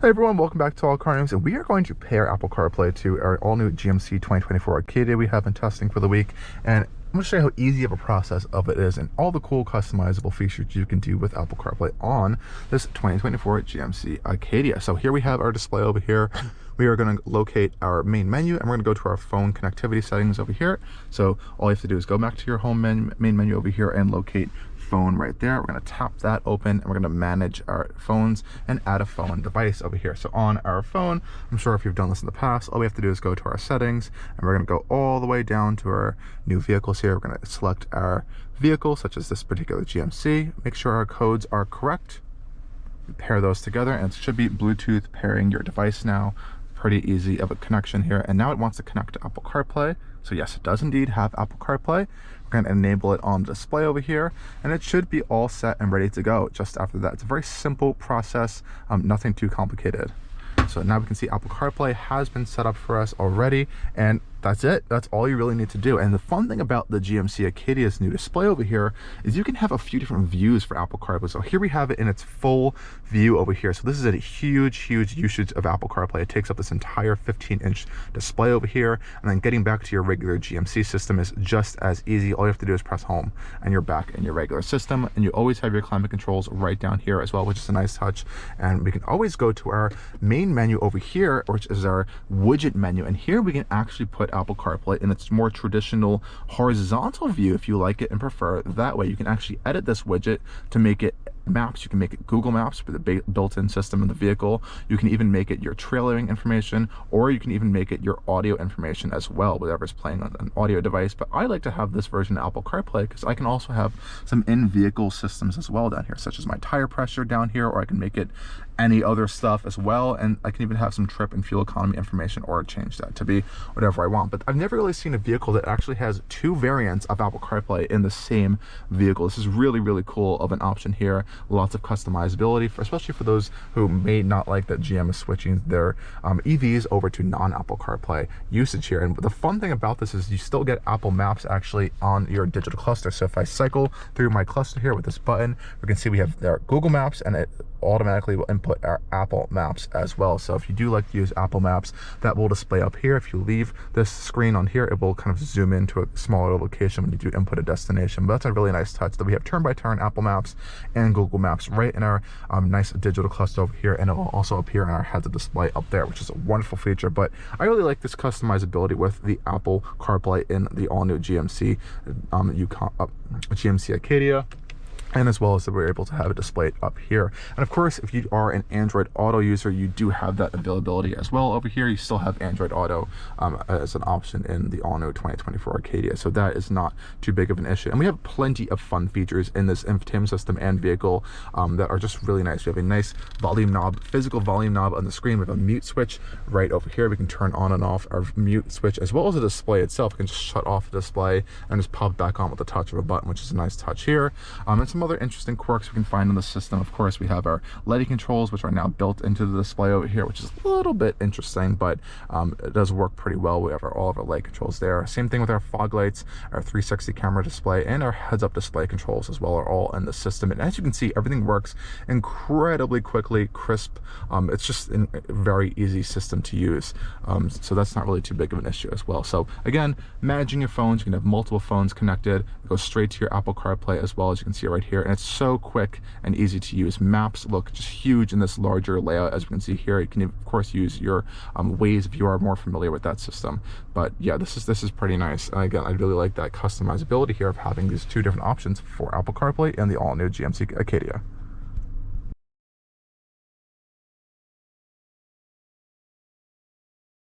Hey everyone, welcome back to Allcarnews, and we are going to pair Apple CarPlay to our all-new GMC 2024 Acadia we have been testing for the week, and I'm going to show you how easy of a process of it is and all the cool customizable features you can do with Apple CarPlay on this 2024 GMC Acadia. So here we have our display over here. We are going to locate our main menu, and we're going to go to our phone connectivity settings over here. So all you have to do is go back to your home main menu over here and locate phone right there. We're going to tap that open, and we're going to manage our phones and add a phone device over here. So on our phone, I'm sure if you've done this in the past, all we have to do is go to our settings, and we're going to go all the way down to our new vehicles here. We're going to select our vehicle, such as this particular GMC, make sure our codes are correct, pair those together, and it should be Bluetooth pairing your device now. Pretty easy of a connection here, and now it wants to connect to Apple CarPlay. So yes, it does indeed have Apple CarPlay. We're going to enable it on the display over here, and it should be all set and ready to go just after that. It's a very simple process, nothing too complicated. So now we can see Apple CarPlay has been set up for us already, and that's it. That's all you really need to do. And the fun thing about the GMC Acadia's new display over here is you can have a few different views for Apple CarPlay. So here we have it in its full view over here. So this is a huge usage of Apple CarPlay. It takes up this entire 15-inch display over here, and then getting back to your regular GMC system is just as easy. All you have to do is press home, and you're back in your regular system. And you always have your climate controls right down here as well, which is a nice touch. And we can always go to our main menu over here, which is our widget menu. And here we can actually put Apple CarPlay in its more traditional horizontal view if you like it and prefer it that way. You can actually edit this widget to make it maps. You can make it Google Maps with the built-in system in the vehicle. You can even make it your trailering information, or you can even make it your audio information as well, whatever's playing on an audio device. But I like to have this version of Apple CarPlay because I can also have some in-vehicle systems as well down here, such as my tire pressure down here, or I can make it any other stuff as well, and I can even have some trip and fuel economy information, or change that to be whatever I want. But I've never really seen a vehicle that actually has two variants of Apple CarPlay in the same vehicle. This is really cool of an option here. Lots of customizability, especially for those who may not like that GM is switching their EVs over to non-Apple CarPlay usage here. And the fun thing about this is you still get Apple Maps actually on your digital cluster. So if I cycle through my cluster here with this button, we can see we have our Google Maps, and it automatically will input our Apple Maps as well. So if you do like to use Apple Maps, that will display up here. If you leave this screen on here, it will kind of zoom into a smaller location when you do input a destination. But that's a really nice touch that we have turn-by-turn Apple Maps and Google Maps right in our nice digital cluster over here, and it will also appear in our heads-up display up there, which is a wonderful feature. But I really like this customizability with the Apple CarPlay in the all-new GMC Yukon, GMC Acadia, and as well as that we're able to have it displayed up here. And of course, if you are an Android Auto user, you do have that availability as well over here. You still have Android Auto as an option in the all-new 2024 Acadia, so that is not too big of an issue. And we have plenty of fun features in this infotainment system and vehicle that are just really nice. We have a nice volume knob, physical volume knob on the screen with a mute switch right over here. We can turn on and off our mute switch, as well as the display itself. We can just shut off the display and just pop back on with the touch of a button, which is a nice touch here. And some other interesting quirks we can find in the system. Of course, we have our lighting controls, which are now built into the display over here, which is a little bit interesting, but it does work pretty well. We have all of our light controls there. Same thing with our fog lights, our 360 camera display, and our heads-up display controls as well are all in the system. And as you can see, everything works incredibly quickly, crisp. It's just a very easy system to use. So that's not really too big of an issue as well. So again, managing your phones, you can have multiple phones connected, go straight to your Apple CarPlay as well, as you can see right here, and it's so quick and easy to use. Maps look just huge in this larger layout, as we can see here. You can of course use your Waze if you are more familiar with that system. But yeah, this is pretty nice. And again, I really like that customizability here of having these two different options for Apple CarPlay and the all-new GMC Acadia.